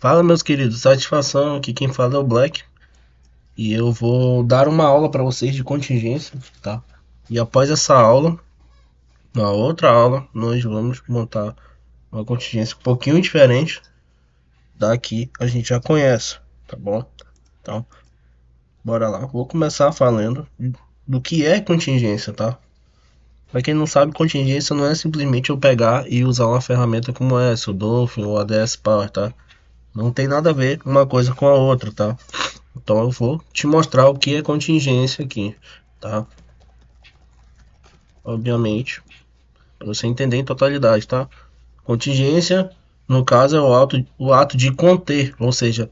Fala, meus queridos, satisfação. Aqui quem fala é o Black e eu vou dar uma aula para vocês de contingência, tá? E após essa aula, na outra aula, nós vamos montar uma contingência um pouquinho diferente da que a gente já conhece, tá bom? Então, bora lá. Vou começar falando do que é contingência, tá? Para quem não sabe, contingência não é simplesmente eu pegar e usar uma ferramenta como essa, o Dolphin ou a DS Power, tá? Não tem nada a ver uma coisa com a outra, tá? Então eu vou te mostrar o que é contingência aqui, tá? Obviamente, para você entender em totalidade, tá? Contingência, no caso, é o ato de conter, ou seja,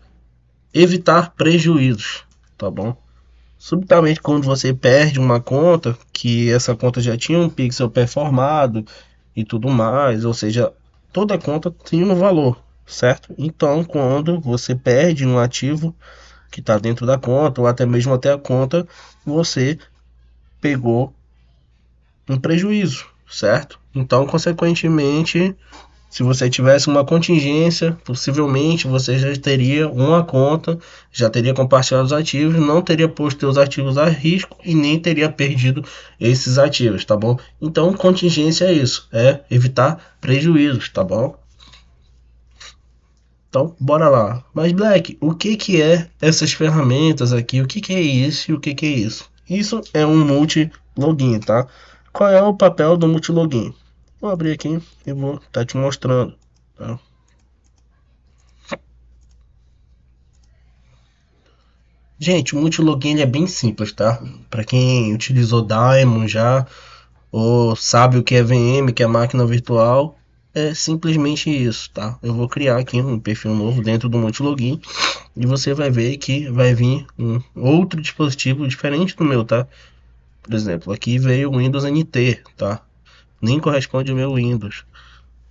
evitar prejuízos, tá bom? Subitamente, quando você perde uma conta, que essa conta já tinha um pixel performado e tudo mais, ou seja, toda conta tem um valor, certo? Então, quando você perde um ativo que está dentro da conta, ou até mesmo até a conta, você pegou um prejuízo, certo? Então, consequentemente, se você tivesse uma contingência, possivelmente você já teria uma conta, já teria compartilhado os ativos, não teria posto seus ativos a risco e nem teria perdido esses ativos, tá bom? Então, contingência é isso, é evitar prejuízos, tá bom? Então, bora lá. Mas Black, o que que é essas ferramentas aqui? O que que é isso e o que que é isso? Isso é um multi-login, tá? Qual é o papel do multi-login? Vou abrir aqui e vou estar te mostrando, tá? Gente, o multi-login ele é bem simples, tá? Para quem utilizou Daemon já ou sabe o que é VM, que é máquina virtual, é simplesmente isso, tá? Eu vou criar aqui um perfil novo dentro do multi-login e você vai ver que vai vir um outro dispositivo diferente do meu, tá? Por exemplo, aqui veio o Windows NT, tá? Nem corresponde ao meu Windows.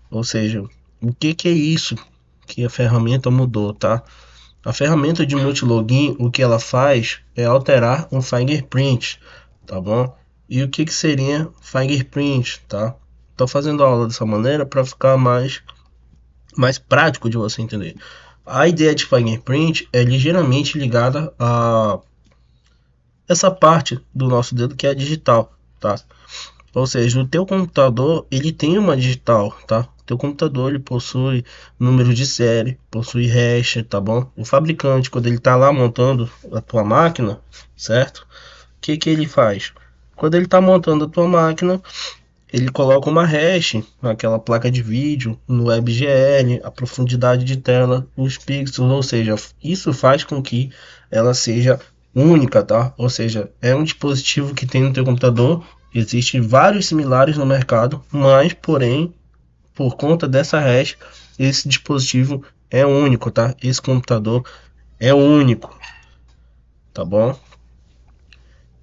Ou seja, o que que é isso que a ferramenta mudou, tá? A ferramenta de multilogin, o que ela faz é alterar um fingerprint, tá bom? E o que que seria fingerprint, tá? Tô fazendo a aula dessa maneira para ficar mais prático de você entender. A ideia de fingerprint é ligeiramente ligada a essa parte do nosso dedo que é a digital, tá? Ou seja, o teu computador ele tem uma digital, tá? O teu computador ele possui número de série, possui hash, tá bom? O fabricante quando ele tá lá montando a tua máquina, certo? O que que ele faz? Quando ele tá montando a tua máquina, ele coloca uma hash naquela placa de vídeo, no WebGL, a profundidade de tela, os pixels, ou seja, isso faz com que ela seja única, tá? Ou seja, é um dispositivo que tem no teu computador, existem vários similares no mercado, mas, porém, por conta dessa hash, esse dispositivo é único, tá? Esse computador é único, tá bom?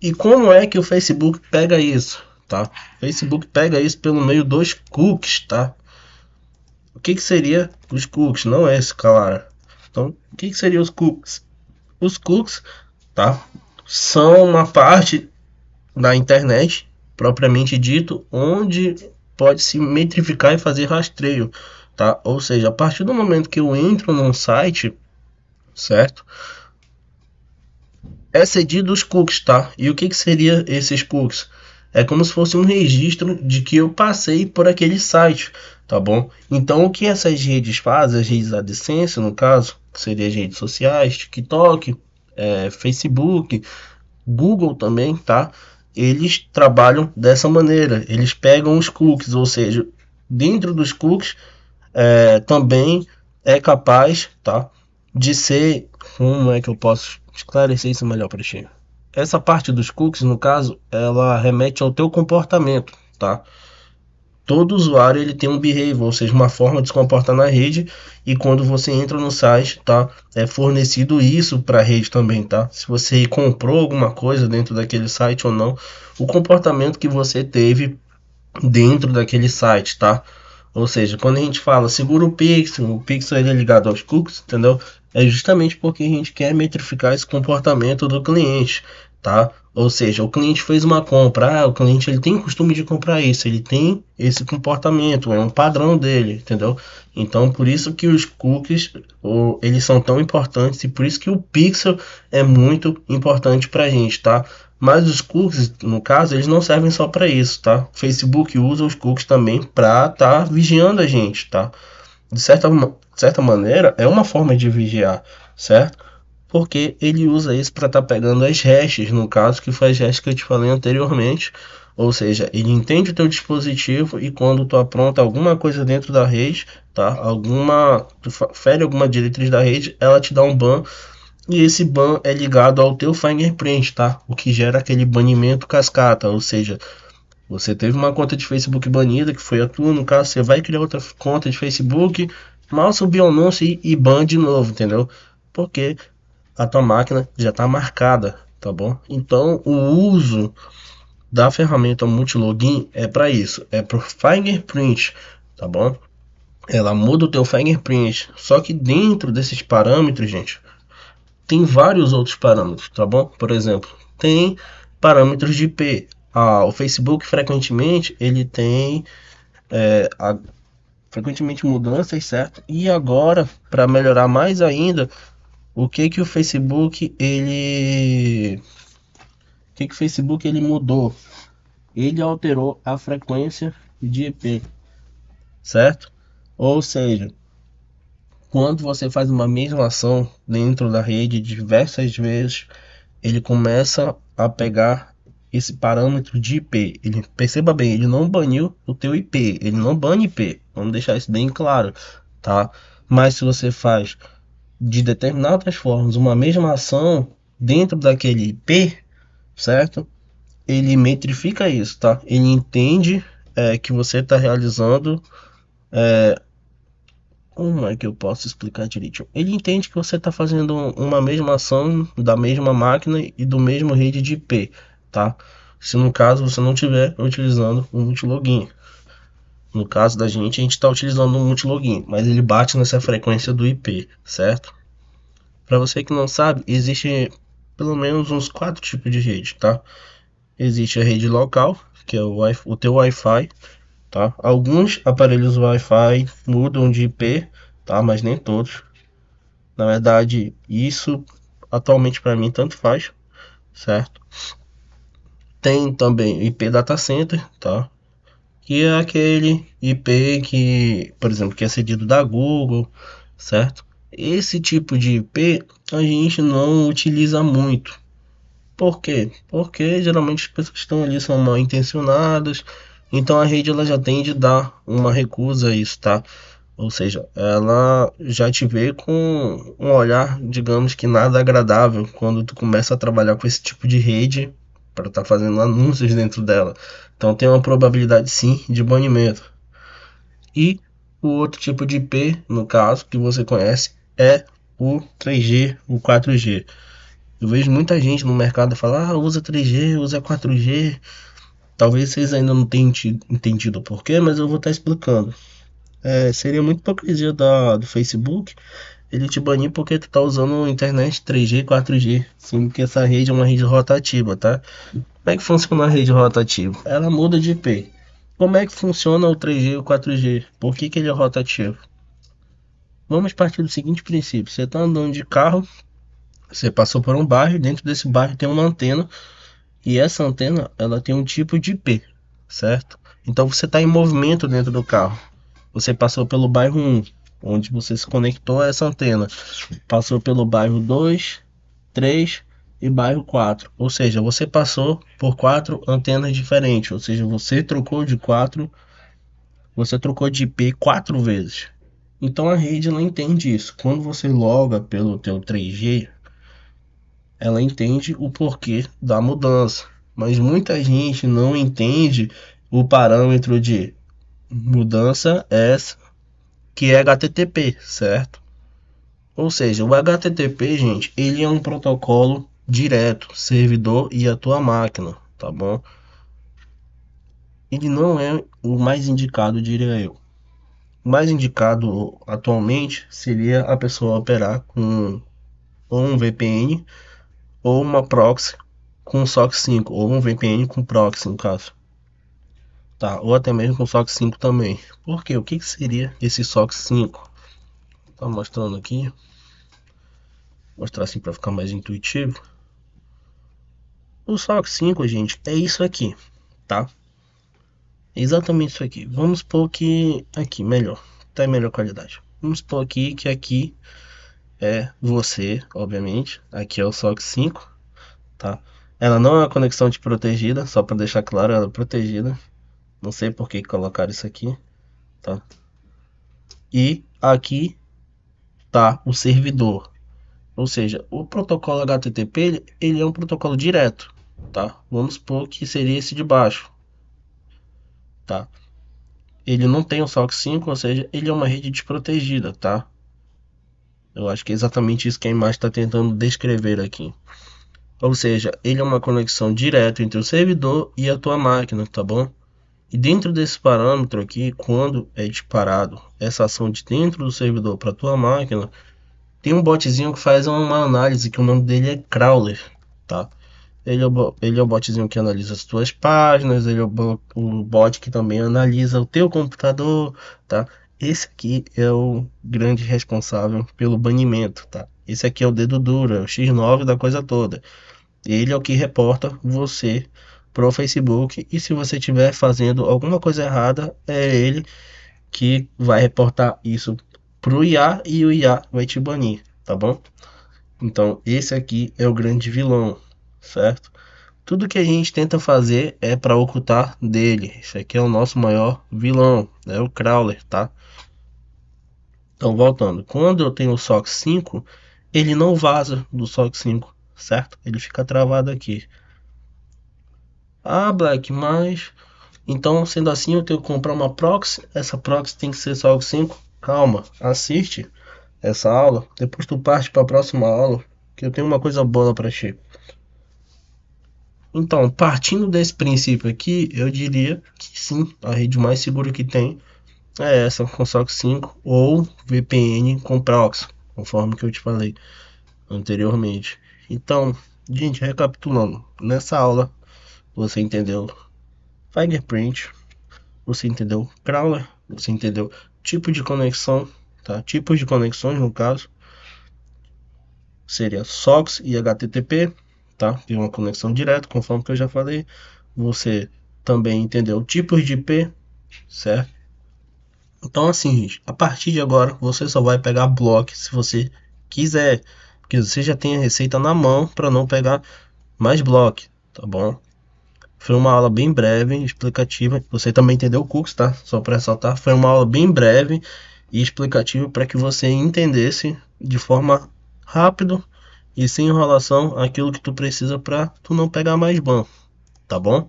E como é que o Facebook pega isso, tá? O Facebook pega isso pelo meio dos cookies, tá? O que que seria os cookies? Não é esse, cara. Então, o que que seria os cookies? Os cookies, tá? São uma parte da internet, propriamente dito, onde pode se metrificar e fazer rastreio, tá? Ou seja, a partir do momento que eu entro num site, certo? É cedido os cookies, tá? E o que que seria esses cookies? É como se fosse um registro de que eu passei por aquele site, tá bom? Então o que essas redes fazem, as redes AdSense no caso, que seriam as redes sociais, TikTok, Facebook, Google também, tá? Eles trabalham dessa maneira, eles pegam os cookies, ou seja, dentro dos cookies também é capaz, tá? De ser, como é que eu posso esclarecer isso melhor para ti? Essa parte dos cookies, no caso, ela remete ao teu comportamento, tá? Todo usuário ele tem um behavior, ou seja, uma forma de se comportar na rede, e quando você entra no site, tá? É fornecido isso para a rede também, tá? Se você comprou alguma coisa dentro daquele site ou não, o comportamento que você teve dentro daquele site, tá? Ou seja, quando a gente fala segura o Pixel ele é ligado aos cookies, entendeu? É justamente porque a gente quer metrificar esse comportamento do cliente, tá? Ou seja, o cliente fez uma compra, o cliente ele tem costume de comprar isso, ele tem esse comportamento, é um padrão dele, entendeu? Então, por isso que os cookies, eles são tão importantes e por isso que o pixel é muito importante pra gente, tá? Mas os cookies, no caso, eles não servem só para isso, tá? O Facebook usa os cookies também para estar vigiando a gente, tá? De certa maneira, é uma forma de vigiar, certo? Porque ele usa isso para estar pegando as hashes, no caso que foi as hashes que eu te falei anteriormente. Ou seja, ele entende o teu dispositivo e quando tu apronta alguma coisa dentro da rede, tá? Tu fere alguma diretriz da rede, ela te dá um ban e esse ban é ligado ao teu fingerprint, tá? O que gera aquele banimento cascata, ou seja, você teve uma conta de Facebook banida, que foi a tua, no caso, você vai criar outra conta de Facebook, mal subir o anúncio e ban de novo, entendeu? Porque a tua máquina já está marcada, tá bom? Então, o uso da ferramenta multilogin é para isso, é para fingerprint, tá bom? Ela muda o teu fingerprint, só que dentro desses parâmetros, gente, tem vários outros parâmetros, tá bom? Por exemplo, tem parâmetros de IP. O Facebook frequentemente ele tem frequentemente mudanças, certo? E agora, para melhorar mais ainda, o que que o Facebook ele mudou? Ele alterou a frequência de IP, certo? Ou seja, quando você faz uma mesma ação dentro da rede diversas vezes, ele começa a pegar esse parâmetro de IP. Ele perceba bem, ele não baniu o teu IP, ele não bane IP. Vamos deixar isso bem claro, tá? Mas se você faz de determinadas formas uma mesma ação dentro daquele IP, certo? Ele metrifica isso, tá? Ele entende que você está realizando. Como é que eu posso explicar direitinho? Ele entende que você está fazendo uma mesma ação da mesma máquina e do mesmo rede de IP, tá? Se no caso você não estiver utilizando o multilogin. No caso da gente, a gente está utilizando o multilogin, mas ele bate nessa frequência do IP, certo? Para você que não sabe, existe pelo menos uns quatro tipos de rede, tá? Existe a rede local, que é o teu Wi-Fi, tá? Alguns aparelhos Wi-Fi mudam de IP, tá? Mas nem todos. Na verdade, isso atualmente para mim tanto faz, certo? Tem também IP Data Center, tá? Que é aquele IP que, por exemplo, que é cedido da Google, certo? Esse tipo de IP a gente não utiliza muito. Por quê? Porque geralmente as pessoas que estão ali são mal intencionadas, então a rede ela já tende a dar uma recusa a isso, tá? Ou seja, ela já te vê com um olhar, digamos que nada agradável quando tu começa a trabalhar com esse tipo de rede para estar fazendo anúncios dentro dela. Então tem uma probabilidade sim de banimento. E o outro tipo de IP, no caso, que você conhece, é o 3G, o 4G. Eu vejo muita gente no mercado falar, usa 3G, usa 4G. Talvez vocês ainda não tenham entendido o porquê, mas eu vou estar explicando. Seria muito hipocrisia do Facebook ele te banir porque tu tá usando internet 3G, 4G, sendo que essa rede é uma rede rotativa, tá? Como é que funciona a rede rotativa? Ela muda de IP. Como é que funciona o 3G e o 4G? Por que ele é rotativo? Vamos partir do seguinte princípio: você tá andando de carro, você passou por um bairro, dentro desse bairro tem uma antena e essa antena ela tem um tipo de IP, certo? Então você está em movimento dentro do carro. Você passou pelo bairro 1, onde você se conectou a essa antena. Passou pelo bairro 2, 3 e bairro 4. Ou seja, você passou por quatro antenas diferentes. Ou seja, você trocou de IP quatro vezes. Então a rede ela entende isso. Quando você loga pelo teu 3G, ela entende o porquê da mudança. Mas muita gente não entende o parâmetro de mudança essa que é HTTP, certo? Ou seja, o HTTP, gente, ele é um protocolo direto, servidor e a tua máquina, tá bom? Ele não é o mais indicado, diria eu. O mais indicado atualmente seria a pessoa operar com ou um VPN ou uma proxy, com SOC 5 ou um VPN com proxy no caso, tá? Ou até mesmo com SOC 5 também. Por quê? O que seria esse SOC 5? Tá mostrando aqui, mostrar assim para ficar mais intuitivo. O SOC 5, gente, é isso aqui, tá? É exatamente isso aqui. Vamos supor que aqui, melhor, tá em melhor qualidade. Vamos supor aqui que aqui é você, obviamente. Aqui é o SOC 5, tá? Ela não é uma conexão de protegida, só para deixar claro, ela é protegida. Não sei por que colocaram isso aqui, tá? E aqui tá o servidor. Ou seja, o protocolo HTTP ele é um protocolo direto, tá? Vamos supor que seria esse de baixo, tá? Ele não tem o SOC 5, ou seja, ele é uma rede desprotegida, tá? Eu acho que é exatamente isso que a imagem está tentando descrever aqui. Ou seja, ele é uma conexão direta entre o servidor e a tua máquina, tá bom? E dentro desse parâmetro aqui, quando é disparado essa ação de dentro do servidor para a tua máquina, tem um botzinho que faz uma análise, que o nome dele é crawler, tá? Ele é o botzinho que analisa as tuas páginas, ele é o bot que também analisa o teu computador, tá? Esse aqui é o grande responsável pelo banimento, tá? Esse aqui é o dedo duro, é o X9 da coisa toda. Ele é o que reporta você pro Facebook, e se você estiver fazendo alguma coisa errada, é ele que vai reportar isso pro IA e o IA vai te banir, tá bom? Então, esse aqui é o grande vilão, certo? Tudo que a gente tenta fazer é para ocultar dele. Esse aqui é o nosso maior vilão, é o crawler, tá? Então, voltando, quando eu tenho o SOC 5, ele não vaza do SOC 5, certo? Ele fica travado aqui. Ah, Black, mas então, sendo assim, eu tenho que comprar uma proxy. Essa proxy tem que ser SOC 5. Calma, assiste essa aula, depois tu parte para a próxima aula, que eu tenho uma coisa boa para ti. Então, partindo desse princípio aqui, eu diria que sim, a rede mais segura que tem é essa com SOC 5 ou VPN com proxy, conforme que eu te falei anteriormente. Então, gente, recapitulando, nessa aula você entendeu fingerprint, você entendeu crawler, você entendeu tipo de conexão, tá? Tipos de conexões no caso seria SOCKS e HTTP, tá? Tem uma conexão direta, conforme que eu já falei. Você também entendeu tipos de IP, certo? Então assim, gente, a partir de agora você só vai pegar bloco se você quiser, porque você já tem a receita na mão para não pegar mais bloco, tá bom? Foi uma aula bem breve, explicativa. Você também entendeu o curso, tá? Só para ressaltar, foi uma aula bem breve e explicativa para que você entendesse de forma rápida e sem enrolação aquilo que tu precisa para tu não pegar mais ban, tá bom?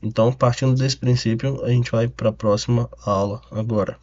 Então, partindo desse princípio, a gente vai para a próxima aula agora.